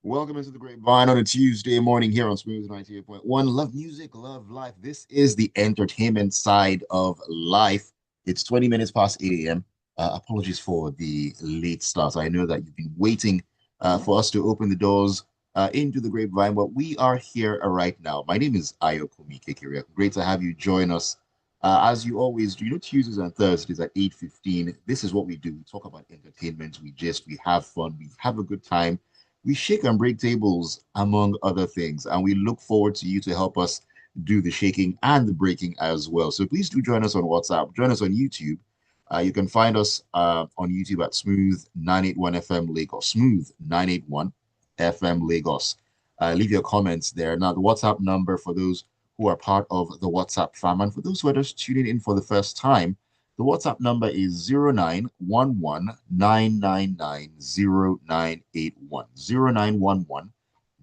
Welcome into the Grapevine on a Tuesday morning here on Smooth 98.1. Love music, love life. This is the entertainment side of life. It's 20 minutes past 8 a.m. Apologies for the late start. I know that you've been waiting for us to open the doors into the Grapevine, but we are here right now. My name is Ayokunmi. Great to have you join us. As you always do, Tuesdays and Thursdays at 8:15. This is what we do. We talk about entertainment. We have fun, we have a good time, we shake and break tables, among other things, and we look forward to you to help us do the shaking and the breaking as well. So please do join us on WhatsApp, join us on YouTube. You can find us on YouTube at Smooth 981 FM Lagos, Smooth 981 FM Lagos. Leave your comments there. Now, the WhatsApp number for those who are part of the WhatsApp fam, and for those who are just tuning in for the first time, the WhatsApp number is 0911 999 0981.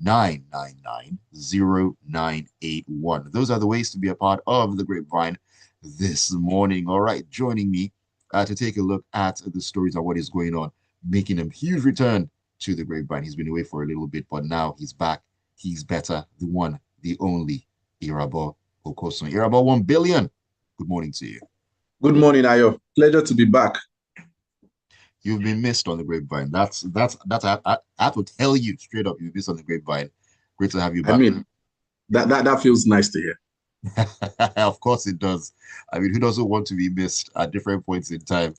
0911 Those are the ways to be a part of the Grapevine this morning. All right, joining me to take a look at the stories and what is going on, making a huge return to the Grapevine. He's been away for a little bit, but now he's back. He's better. The one, the only, Irabor Okosun. Irabor 1 billion. Good morning to you. Good morning, Ayo. Pleasure to be back. You've been missed on the Grapevine. I have to tell you straight up, you've missed on the Grapevine. Great to have you back. I mean, that feels nice to hear. Of course it does. I mean, who doesn't want to be missed at different points in time?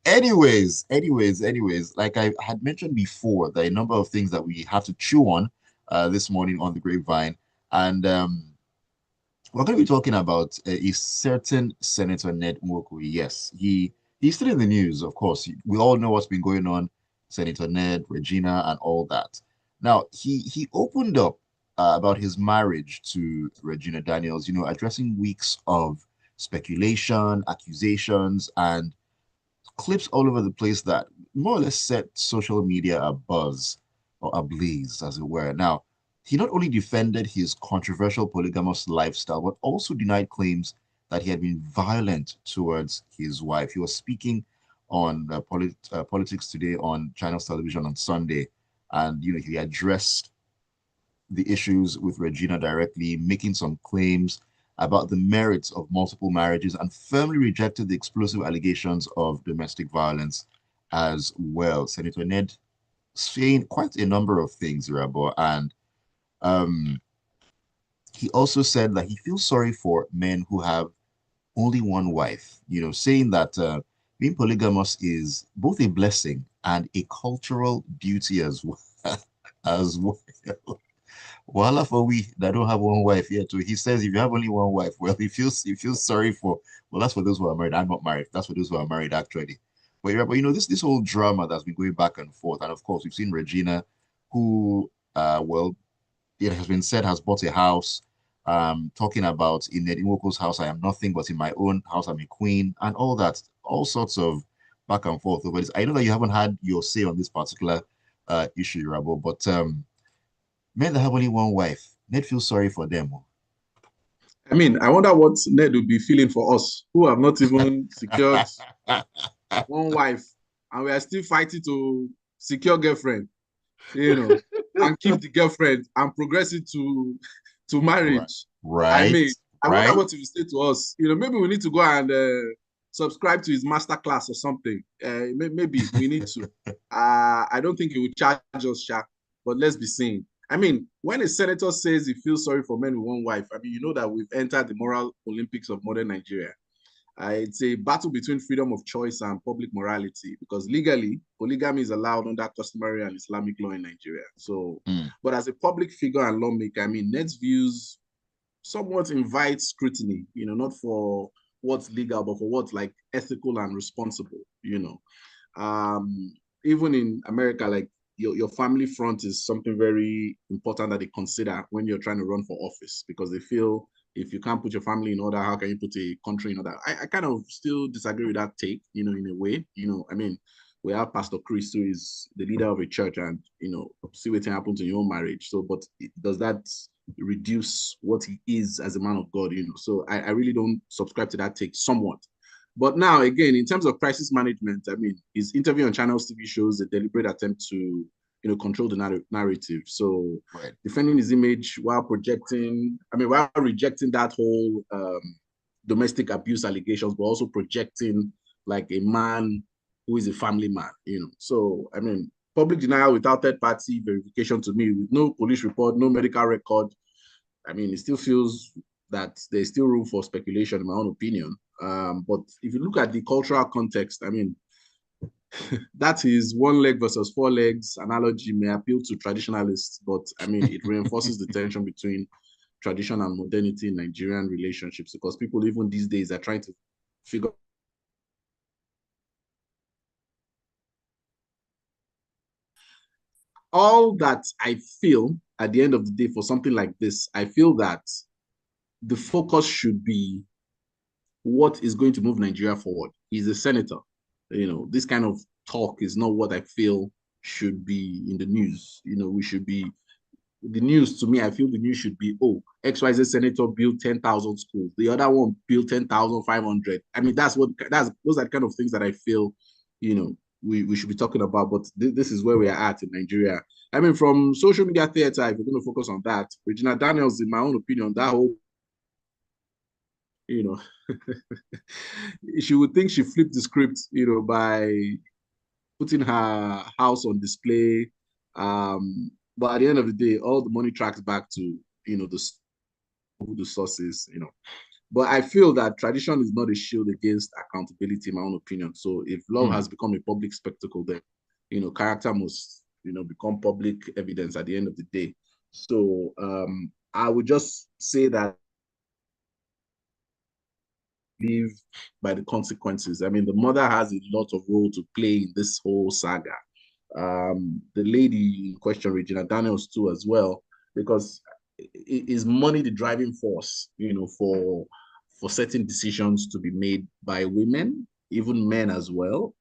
Anyways, like I had mentioned before, there are a number of things that we have to chew on this morning on the Grapevine. And we're going to be talking about a certain Senator Ned Nwoko. Yes, he's still in the news, of course. We all know what's been going on, Senator Ned, Regina, and all that. Now, he opened up about his marriage to Regina Daniels, addressing weeks of speculation, accusations, and clips all over the place that more or less set social media abuzz or ablaze, as it were. Now, he not only defended his controversial polygamous lifestyle, but also denied claims that he had been violent towards his wife. He was speaking on Politics Today on China's television on Sunday, and he addressed the issues with Regina directly, making some claims about the merits of multiple marriages, and firmly rejected the explosive allegations of domestic violence as well. Senator Ned saying quite a number of things, Irabor, and um, he also said that he feels sorry for men who have only one wife, saying that being polygamous is both a blessing and a cultural duty as well. As well. Voila for we that don't have one wife yet. So he says if you have only one wife, well, he feels sorry for, well, that's for those who are married. I'm not married. That's for those who are married, actually. But yeah, but this whole drama that's been going back and forth, and of course we've seen Regina, who well, it has been said has bought a house, talking about in Nwoko's house, I am nothing, but in my own house, I'm a queen, and all that, all sorts of back and forth over this. I know that you haven't had your say on this particular issue, Rabo, but men that have only one wife, Ned feels sorry for them. I mean, I wonder what Ned would be feeling for us who have not even secured one wife, and we are still fighting to secure girlfriend, and keep the girlfriend and progress it to marriage. I Right, mean, I wonder right. what he will say to us. Maybe we need to go and subscribe to his master class or something. Maybe we need to. I don't think he will charge us, Sha, but let's be seeing. I mean, when a senator says he feels sorry for men with one wife, I mean, you know that we've entered the moral Olympics of modern Nigeria. It's a battle between freedom of choice and public morality, because legally, polygamy is allowed under customary and Islamic law in Nigeria. So, Mm. but as a public figure and lawmaker, I mean, Ned's views somewhat invite scrutiny, not for what's legal, but for what's like ethical and responsible. Um, Even in America, like your family front is something very important that they consider when you're trying to run for office, because they feel if you can't put your family in order, how can you put a country in order? I kind of still disagree with that take, in a way. I mean, we have Pastor Chris, who is the leader of a church, and see what happens in your own marriage. So, but does that reduce what he is as a man of God? So I really don't subscribe to that take somewhat. But now, again, in terms of crisis management, I mean, his interview on Channels TV shows a deliberate attempt to control the narrative. So Right. defending his image while while rejecting that whole domestic abuse allegations, but also projecting like a man who is a family man, So, public denial without third party verification to me, with no police report, no medical record, it still feels that there's still room for speculation, in my own opinion. But if you look at the cultural context, that is one leg versus four legs analogy may appeal to traditionalists, but it reinforces the tension between tradition and modernity in Nigerian relationships, because people even these days are trying to figure all that. I feel at the end of the day, for something like this, I feel that the focus should be what is going to move Nigeria forward. He's a senator. This kind of talk is not what I feel should be in the news. We should be the news. To me, I feel the news should be, oh, XYZ senator built 10,000 schools. The other one built 10,500. Those are the kind of things that I feel, we should be talking about. But this is where we are at in Nigeria. From social media theater, if we're going to focus on that, Regina Daniels, in my own opinion, that whole, she would think she flipped the script, by putting her house on display. But at the end of the day, all the money tracks back to, the sources, But I feel that tradition is not a shield against accountability, in my own opinion. So if love has become a public spectacle, then, character must, become public evidence at the end of the day. So I would just say that live by the consequences. The mother has a lot of role to play in this whole saga. The lady in question, Regina Daniels, too, as well, because is money the driving force, for certain decisions to be made by women, even men as well.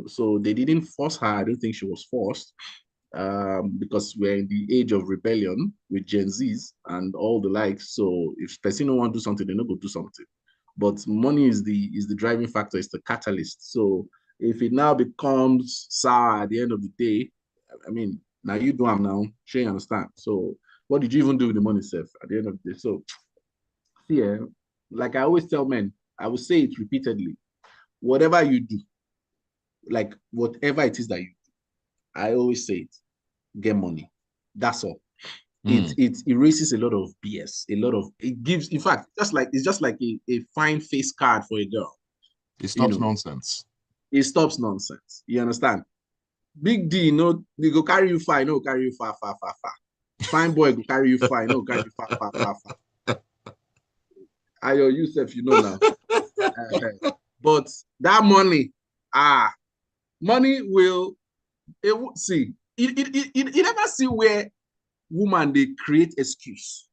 So they didn't force her. I don't think she was forced. Because we're in the age of rebellion with Gen Zs and all the likes. So if person don't want to do something, they're not going to do something. But money is the driving factor, it's the catalyst. So if it now becomes sour at the end of the day, now you do them now, sure you understand. So what did you even do with the money, Seth, at the end of the day? So yeah, like I always tell men, I will say it repeatedly. Whatever you do, like whatever it is that you do, I always say it, get money. That's all. It erases a lot of BS, it gives, in fact, it's just like a fine face card for a girl. It stops nonsense. It stops nonsense. You understand? Big D, they go carry you far, carry you far, far, far, far. Fine boy go carry you far, carry you far, far, far, far. Ayo, Yusuf, now. But that money, money will, see, you never see where woman they create excuse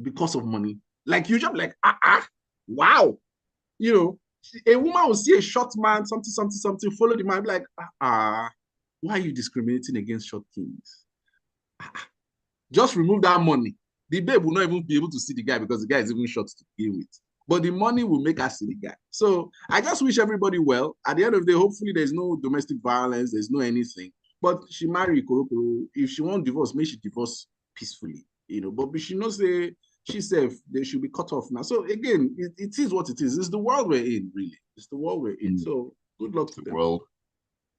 because of money. Like you just like, wow. A woman will see a short man, something, follow the man, be like, why are you discriminating against short kings? Just remove that money. The babe will not even be able to see the guy because the guy is even short to begin with. But the money will make her see the guy. So I just wish everybody well. At the end of the day, hopefully there's no domestic violence, there's no anything. But she married Korokoro. If she won't divorce, may she divorce peacefully. But she knows she said they should be cut off now. So again, it is what it is. It's the world we're in, really. It's the world we're in. So good luck to them. Well,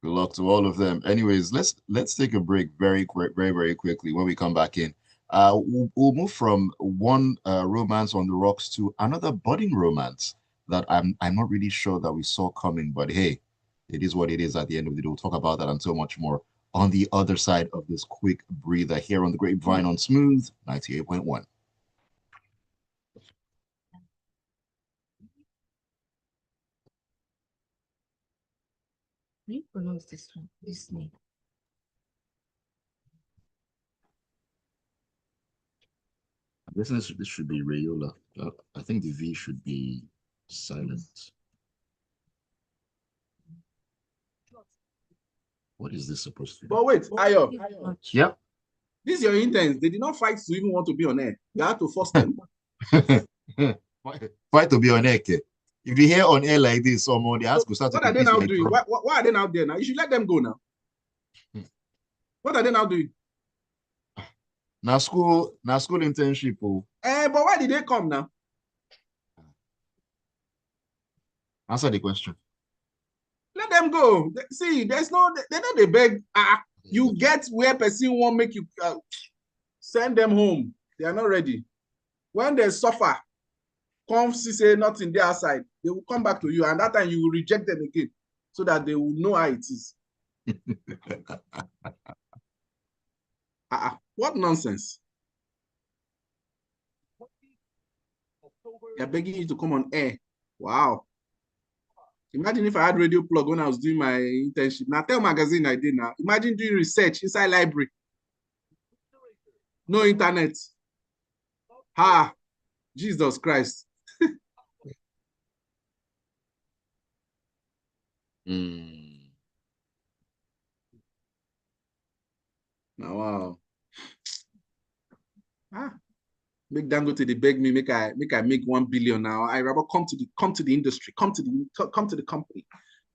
good luck to all of them. Anyways, let's take a break very very quickly. When we come back in, we'll move from one romance on the rocks to another budding romance that I'm not really sure that we saw coming, but hey, it is what it is at the end of the day. We'll talk about that and so much more on the other side of this quick breather here on the Grapevine on Smooth 98.1. How do you pronounce this name? I guess this should be Rayola. I think the V should be silent. What is this supposed to be? But wait, Ayo. Yep. This is your intents. They did not fight to even want to be on air. You had to force them. Fight to be on air. If you hear on air like this, someone they ask to start what to are they now like doing? Why are they now there now? You should let them go now. What are they now doing? Now school internship. Oh. But why did they come now? Answer the question. Let them go. See, there's no, they know they beg. You get where person won't make you send them home. They are not ready. When they suffer, come see say nothing there outside, they will come back to you, and that time you will reject them again, so that they will know how it is. What nonsense! They're begging you to come on air. Wow. Imagine if I had radio plug when I was doing my internship. Now tell magazine I did now. Imagine doing research inside library. No internet. Jesus Christ. Now, wow. Make Dangote they beg me, make I make 1 billion now. I rather come to the industry, come to the company,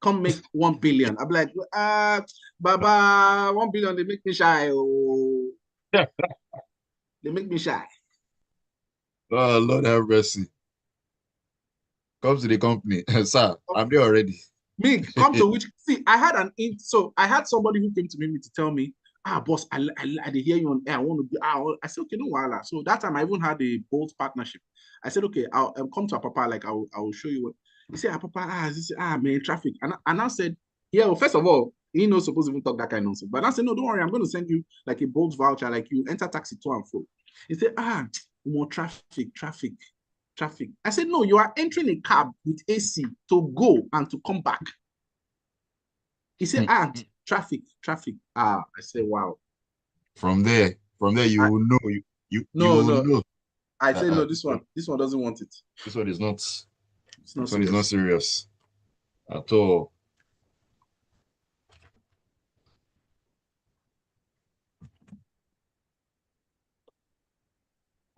come make 1 billion. I'm like, Baba, 1 billion, they make me shy. Oh. They make me shy. Oh, Lord have mercy. Come to the company. Sir, I'm there already. Me, come to which, see, I had somebody who came to me to tell me, boss, I hear you on air. I want to be, I said, okay, no wala. So that time I even had a bold partnership. I said, okay, I'll come to Papa, like I will show you what. He said, Papa, man, traffic. And I said, yeah, well, first of all, he not supposed to even talk that kind of nonsense. But I said, no, don't worry, I'm going to send you like a bold voucher, like you enter taxi to and fro. He said, more traffic. I said, no, you are entering a cab with AC to go and to come back. He said, traffic. I said, wow. From there, you will know. You will know. I said, no, this one doesn't want it. This one is not. This one is not serious at all.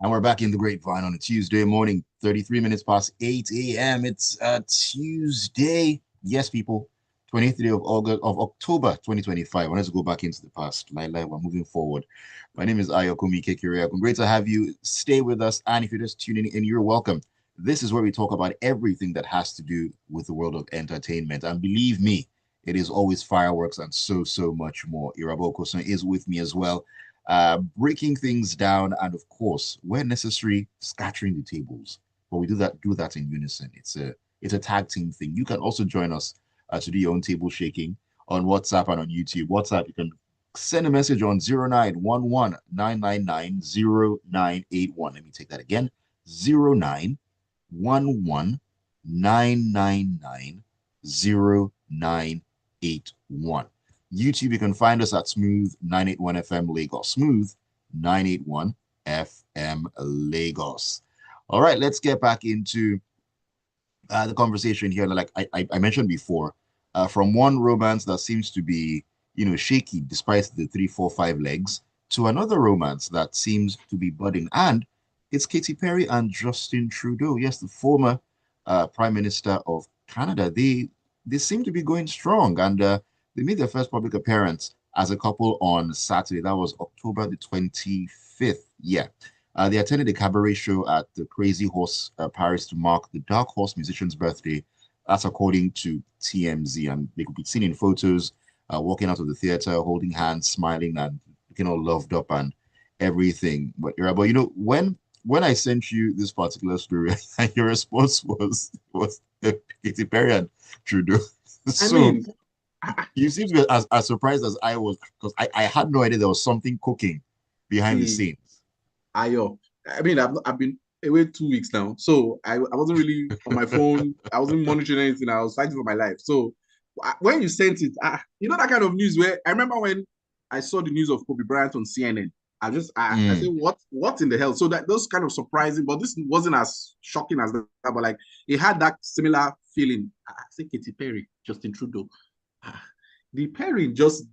And we're back in the Grapevine on a Tuesday morning, 33 minutes past 8 a.m. It's Tuesday. Yes, people. 23rd of October 2025. I wanted to go back into the past. We're moving forward. My name is Ayokunmi Kekireakun. Great to have you. Stay with us. And if you're just tuning in, you're welcome. This is where we talk about everything that has to do with the world of entertainment. And believe me, it is always fireworks and so much more. Irabor Okosun is with me as well, breaking things down, and of course, where necessary, scattering the tables. But we do that in unison. It's a tag team thing. You can also join us to do your own table shaking on WhatsApp and on YouTube. WhatsApp, you can send a message on 0911 999 0981. Let me take that again. 0911 999 0981. YouTube, you can find us at Smooth 981 FM Lagos. Smooth 981 FM Lagos. All right, let's get back into the conversation here. Like I mentioned before, from one romance that seems to be, shaky despite the 3, 4, 5 legs, to another romance that seems to be budding. And it's Katy Perry and Justin Trudeau. Yes, the former Prime Minister of Canada. They seem to be going strong, and they made their first public appearance as a couple on Saturday. That was October the 25th. Yeah. They attended a cabaret show at the Crazy Horse Paris to mark the Dark Horse musician's birthday. That's according to TMZ. And they could be seen in photos walking out of the theater, holding hands, smiling, and looking all loved up and everything. But when I sent you this particular story, your response was Katy Perry and Trudeau. You seem to be as surprised as I was, because I had no idea there was something cooking behind the scenes. I've been away 2 weeks now, so I wasn't really on my phone. I wasn't monitoring anything. I was fighting for my life. So when you sent it, that kind of news where I remember when I saw the news of Kobe Bryant on CNN, I said, what in the hell? So that those kind of surprising, but this wasn't as shocking as that. But like it had that similar feeling. I said Katy Perry, Justin Trudeau. The pairing just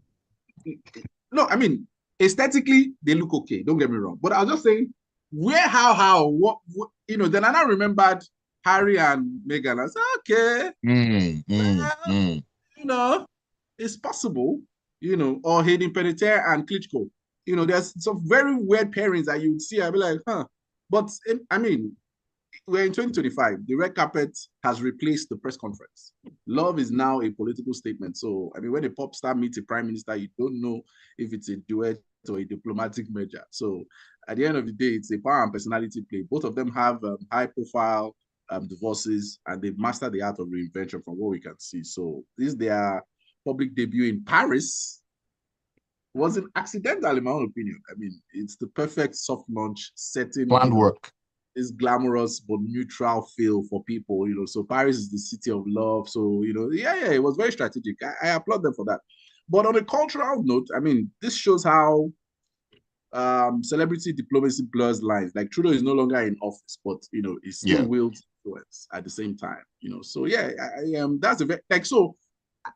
aesthetically they look okay. Don't get me wrong, but I was just saying what Then I now remembered Harry and Meghan. I said, okay, it's possible. or Hayden Panettiere and Klitschko. There's some very weird pairings that you would see. I'd be like, huh. But I mean, we're in 2025. The red carpet has replaced the press conference. Love is now a political statement. So, I mean, when a pop star meets a prime minister, you don't know if it's a duet or a diplomatic merger. So, at the end of the day, it's a power and personality play. Both of them have high profile divorces, and they've mastered the art of reinvention from what we can see. So, this is their public debut in Paris. Wasn't accidental, in my own opinion. I mean, it's the perfect soft launch setting. Planned work. This glamorous but neutral feel for people. So Paris is the city of love. So, yeah, it was very strategic. I applaud them for that. But on a cultural note, I mean, this shows how celebrity diplomacy blurs lines. Like Trudeau is no longer in office, but he still wields influence at the same time. So yeah, that's a very so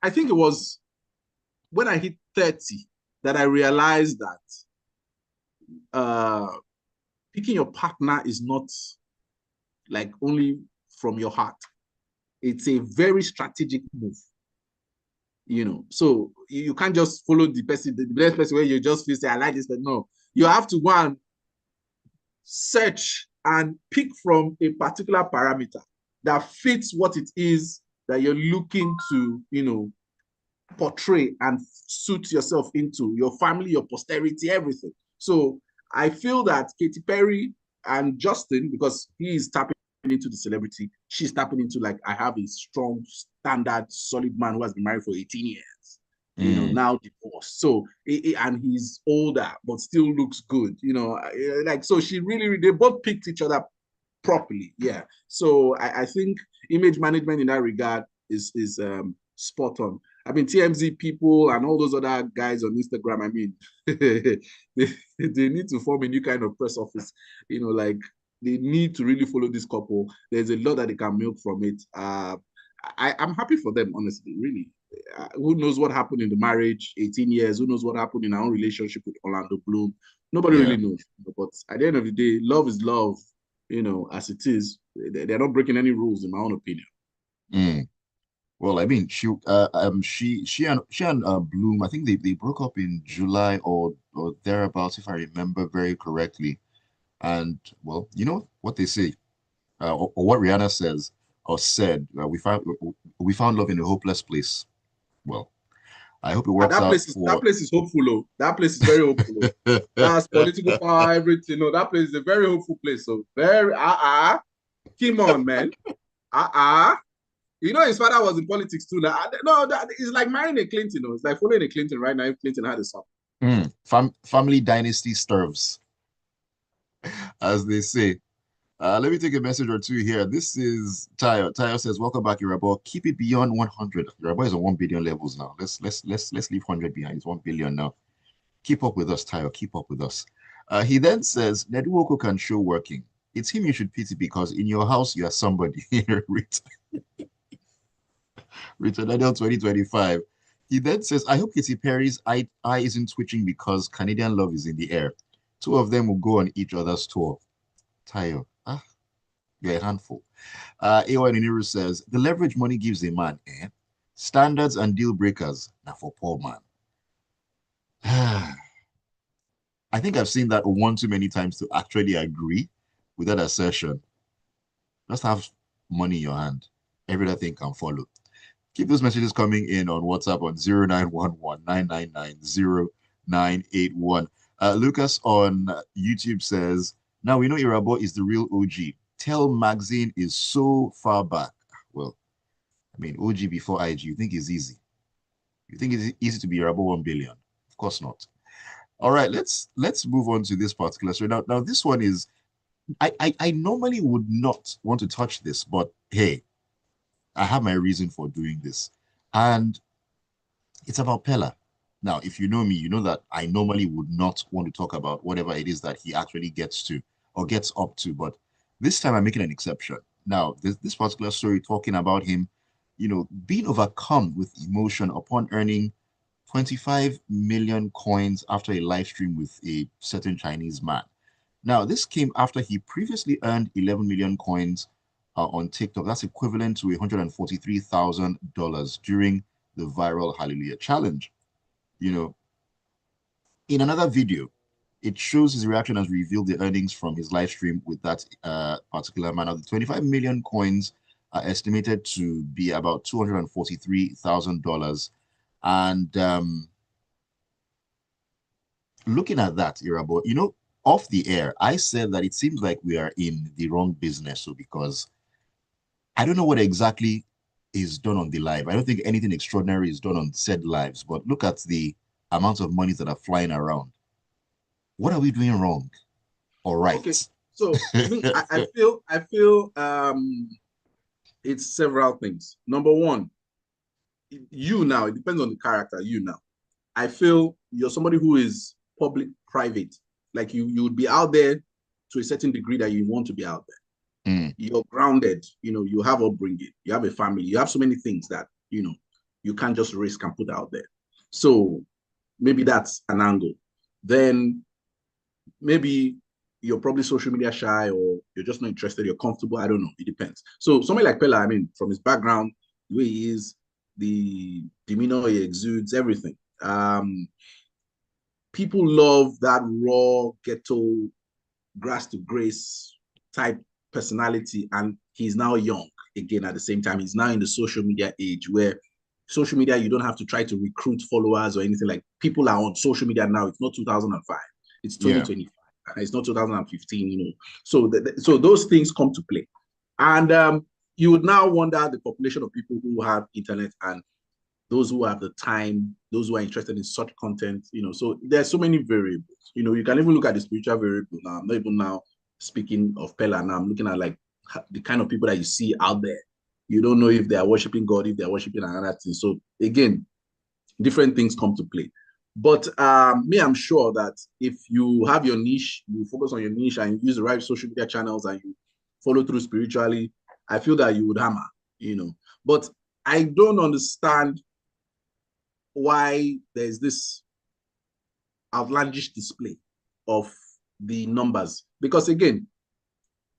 I think it was when I hit 30 that I realized that picking your partner is not like only from your heart. It's a very strategic move. So you can't just follow the best person where you just feel say, I like this, but no. You have to go and search and pick from a particular parameter that fits what it is that you're looking to, portray and suit yourself into, your family, your posterity, everything. So I feel that Katy Perry and Justin, because he is tapping into the celebrity, she's tapping into like, I have a strong, standard, solid man who has been married for 18 years, now divorced. So, and he's older, but still looks good, so she really, they both picked each other properly. Yeah. So I think image management in that regard is spot on. I mean, TMZ people and all those other guys on Instagram, I mean, they need to form a new kind of press office. Like they need to really follow this couple. There's a lot that they can milk from it. I'm happy for them, honestly, really. Who knows what happened in the marriage, 18 years, who knows what happened in our own relationship with Orlando Bloom. Nobody really knows. But at the end of the day, love is love, as it is. They're not breaking any rules, in my own opinion. Well, I mean, she and Bloom, I think they broke up in July or thereabouts, if I remember very correctly. And well, you know what they say, or what Rihanna says or said, we found love in a hopeless place. Well, I hope it works out that place is hopeful. Oh. That place is very hopeful. Oh. That's political power, everything. That place is a very hopeful place. So very come on, man. His father was in politics too. No, it's like marrying a Clinton. It's like following a Clinton right now if Clinton had a son. Family dynasty stirs, as they say. Let me take a message or two here. This is Tayo. Tayo says, "Welcome back, Irabor. Keep it beyond 100. Irabor is on 1 billion levels now. Let's leave 100 behind. It's 1 billion now. Keep up with us, Tayo. Keep up with us." He then says, "Nwoko can show working. It's him you should pity because in your house you are somebody." Richard Daniel 2025. He then says, "I hope Katy Perry's eye isn't twitching because Canadian love is in the air. Two of them will go on each other's tour." Tayo, you're a handful. A.Y. Niniru says, "The leverage money gives a man, standards and deal breakers, now for poor man." I think I've seen that one too many times to actually agree with that assertion. Just have money in your hand. Every other thing can follow. Keep those messages coming in on WhatsApp on 0911-999-0981. Lucas on YouTube says, "Now we know Irabor is the real OG. Tell Magazine is so far back." Well, I mean, OG before IG, you think it's easy? You think it's easy to be Irabor 1 billion? Of course not. All right, let's move on to this particular story. Now this one is, I normally would not want to touch this, but hey, I have my reason for doing this. And it's about Pella. Now, if you know me, you know that I normally would not want to talk about whatever it is that he actually gets to or gets up to. But this time I'm making an exception. Now, this particular story talking about him, being overcome with emotion upon earning 25 million coins after a live stream with a certain Chinese man. Now, this came after he previously earned 11 million coins on TikTok. That's equivalent to $143,000 during the viral Hallelujah Challenge. you know, in another video, it shows his reaction as revealed the earnings from his live stream with that particular man. Now, the 25 million coins are estimated to be about $243,000. And looking at that, Irabor, off the air, I said that it seems like we are in the wrong business. So because I don't know what exactly is done on the live. I don't think anything extraordinary is done on said lives, but look at the amount of money that are flying around. What are we doing wrong or Okay, right? so me, I feel it's several things. Number one, you now, it depends on the character, you now. I feel you're somebody who is public private. Like you would be out there to a certain degree that you want to be out there. Mm, You're grounded, you have upbringing, you have a family, you have so many things that you can't just risk and put out there. So maybe that's an angle. Then maybe you're probably social media shy or you're just not interested, you're comfortable. I don't know. It depends. So somebody like Pella, I mean, from his background, the way he is, the demeanor he exudes, everything. People love that raw ghetto grass to grace type personality, and he's now young again. At the same time, he's now in the social media age where social media, you don't have to try to recruit followers or anything. Like, people are on social media now. It's not 2005, it's yeah. 2025, it's not 2015. So so those things come to play. And you would now wonder the population of people who have internet and those who have the time, those who are interested in such content. So there's so many variables. You can even look at the spiritual variable now. I'm not even now speaking of Pella now. I'm looking at like the kind of people that you see out there. You don't know if they are worshiping God, if they are worshiping another thing. So again, different things come to play. But me, I'm sure that if you have your niche, you focus on your niche and you use the right social media channels and you follow through spiritually, I feel that you would hammer. But I don't understand why there's this outlandish display of the numbers. Because again,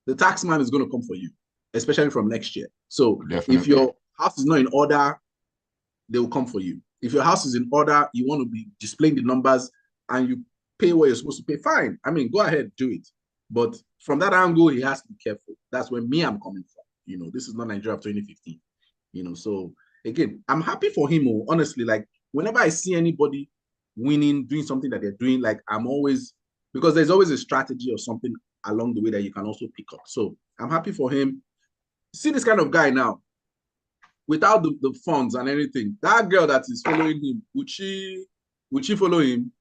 the tax man is going to come for you, especially from next year. So if Definitely. your house is not in order, they will come for you. If your house is in order, you want to be displaying the numbers and you pay what you're supposed to pay, fine. I mean, go ahead, do it. But from that angle, he has to be careful. That's where me I'm coming from. This is not Nigeria of 2015. So again, I'm happy for him. Honestly, like whenever I see anybody winning, doing something that they're doing, like I'm always, because there's always a strategy or something along the way that you can also pick up. So I'm happy for him. See this kind of guy now, without the funds and anything, that girl that is following him, would she follow him?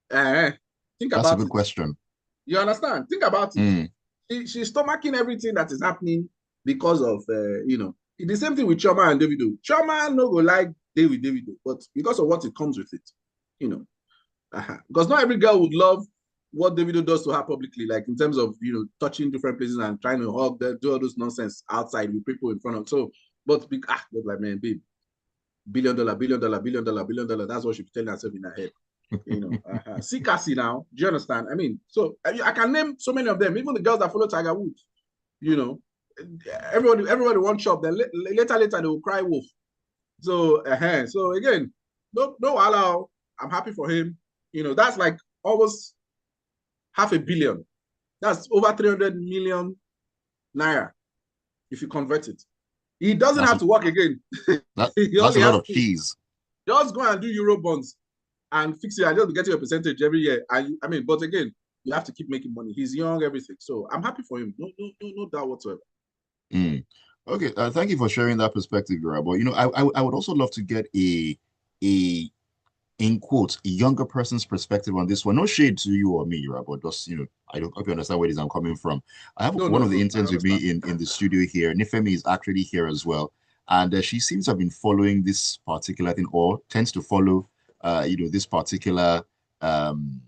Think That's a about good it. question. You understand? Think about it. Mm, She's stomaching everything that is happening because of the same thing with Choma and Davido. Choma no go like Davido, but because of what it comes with it, you know. Because not every girl would love what Davido does to her publicly, like in terms of touching different places and trying to hug, do all those nonsense outside with people in front of. So, but like, man, babe, billion dollar, billion dollar, billion dollar, billion dollar. That's what she's telling herself in her head. See Cassie now. Do you understand? I mean, so I can name so many of them, even the girls that follow Tiger Woods. You know, everybody wants shop. Then later they will cry wolf. So again, no allow. I'm happy for him. That's like almost $500 million. That's over 300 million naira if you convert it. He doesn't that's have a, to work again. He that's a only lot has of to cheese. just go and do Euro bonds and fix it and just get your percentage every year. But again, you have to keep making money. He's young, everything. So I'm happy for him. No doubt whatsoever. Mm. Okay, thank you for sharing that perspective, Irabor. I would also love to get a in quotes a younger person's perspective on this one. No shade to you or me, Irabor. Just I don't hope you understand where it is I'm coming from. I have No, one no, of the no. I interns with me understand. in the studio here. Nifemi is actually here as well, and she seems to have been following this particular thing or tends to follow, this particular um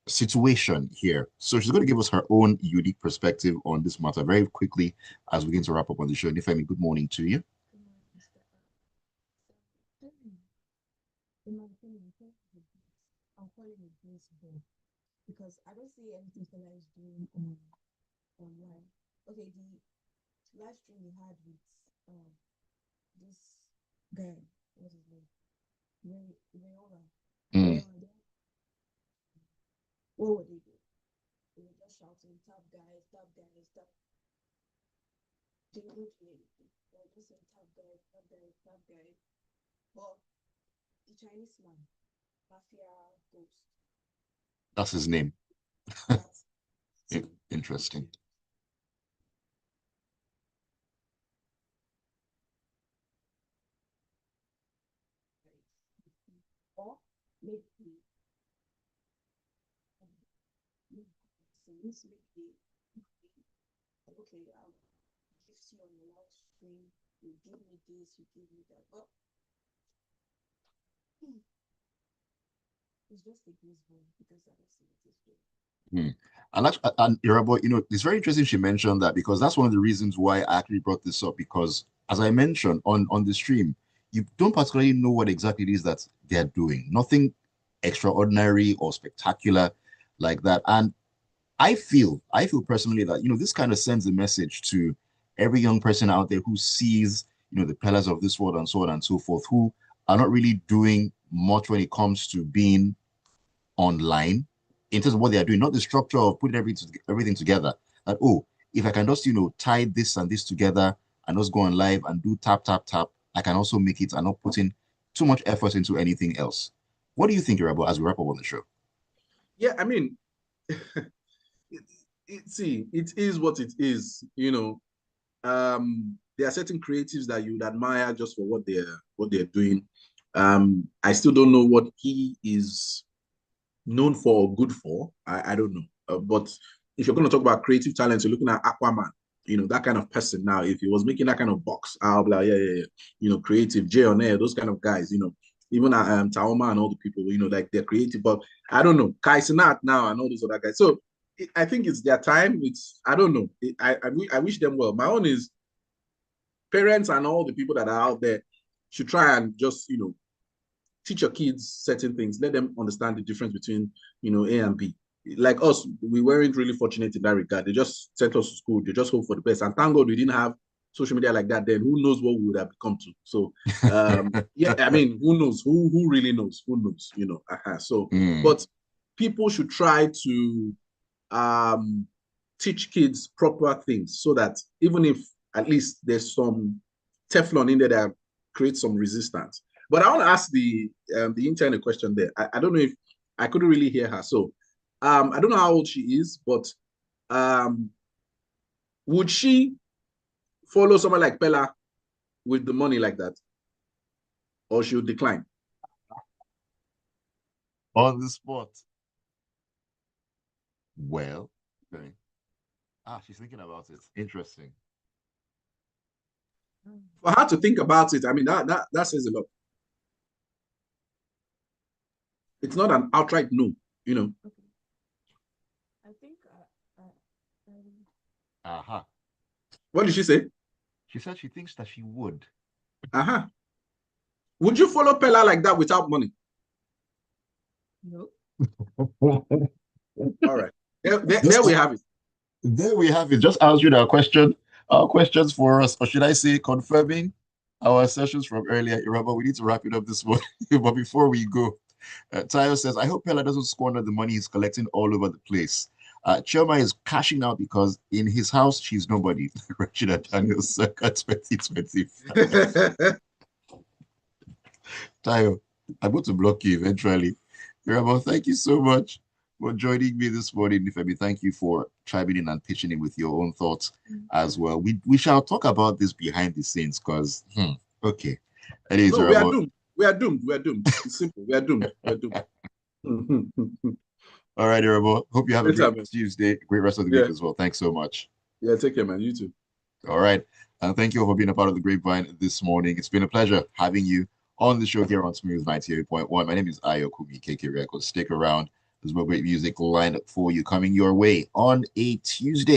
situation here. So she's going to give us her own unique perspective on this matter very quickly as we begin to wrap up on the show. Nifemi, good morning to you. In my opinion, I think I'll call it a baseball because I don't see anything Fela is doing online. Okay, the live stream we had with this guy, what's his name? Rayola. Mm. What would they do? They were just shouting, top guys, top guys, top. They wouldn't do anything. They were just saying, top guys, top guys, top guys. But the Chinese man, Mafia Ghost, That's his name. that's Interesting. or maybe maybe okay, I'll give you on the live stream. You give me this, you give me that. But it's just a baseball because I don't see what it's doing. Hmm. And Irabor, it's very interesting she mentioned that because that's one of the reasons why I actually brought this up because as I mentioned on the stream, you don't particularly know what exactly it is that they're doing. Nothing extraordinary or spectacular like that. And I feel personally that this kind of sends a message to every young person out there who sees the pillars of this world and so on and so forth, who are not really doing much when it comes to being online in terms of what they are doing, not the structure of putting everything together. That if I can just tie this and this together and just go on live and do tap tap tap, I can also make it and not putting too much effort into anything else. What do you think, Irabor, as we wrap up on the show? Yeah, I mean, see, it is what it is. There are certain creatives that you would admire just for what they're doing. I still don't know what he is known for or good for. I don't know. But if you're going to talk about creative talents, you're looking at Aquaman, that kind of person. Now, if he was making that kind of box, I'll be like, yeah. Creative, Jay on air, those kind of guys, even Taoma and all the people, like they're creative. But I don't know, Kai Sinat now and all those other guys. So I think it's their time. I don't know. I wish them well. My own is parents and all the people that are out there should try and just, teach your kids certain things. Let them understand the difference between, A and B. Like us, we weren't really fortunate in that regard. They just sent us to school. They just hope for the best. And thank God we didn't have social media like that then. Who knows what we would have become to? So, yeah, I mean, who knows? Who really knows? Who knows? So, but people should try to teach kids proper things so that even if at least there's some Teflon in there that creates some resistance. But I want to ask the internet question there. I don't know if I couldn't really hear her. So I don't know how old she is, but would she follow someone like Pella with the money like that? Or she would decline? On the spot. Well, okay. She's thinking about it. Interesting. For her to think about it, I mean, that says a lot. It's not an outright no, Okay. I think Uh-huh. What did she say? She said she thinks that she would. Uh-huh. Would you follow Pella like that without money? no. All right. There we have it. There we have it. Just answering our questions for us, or should I say, confirming our sessions from earlier. Remember, we need to wrap it up this morning. But before we go, Tayo says, I hope Pella doesn't squander the money he's collecting all over the place. Choma is cashing out because in his house, she's nobody. Rachida Daniel circa 2025. Tayo, I'm going to block you eventually. Irabor, thank you so much for joining me this morning. Ifemi, thank you for chiming in and pitching in with your own thoughts as well. We shall talk about this behind the scenes because, okay. Anyways, No, we are Irabor. doomed. We are doomed. We are doomed. It's simple. We are doomed. We are doomed. All right, Irabor. Hope you have a Great great time, man. Tuesday, great rest of the Yeah. week as well. Thanks so much. Yeah, take care, man. You too. All right. And thank you all for being a part of the Grapevine this morning. It's been a pleasure having you on the show here on Smooth 98.1. My name is Ayokunmi KK Records. Stick around. There's more great music lined up for you coming your way on a Tuesday.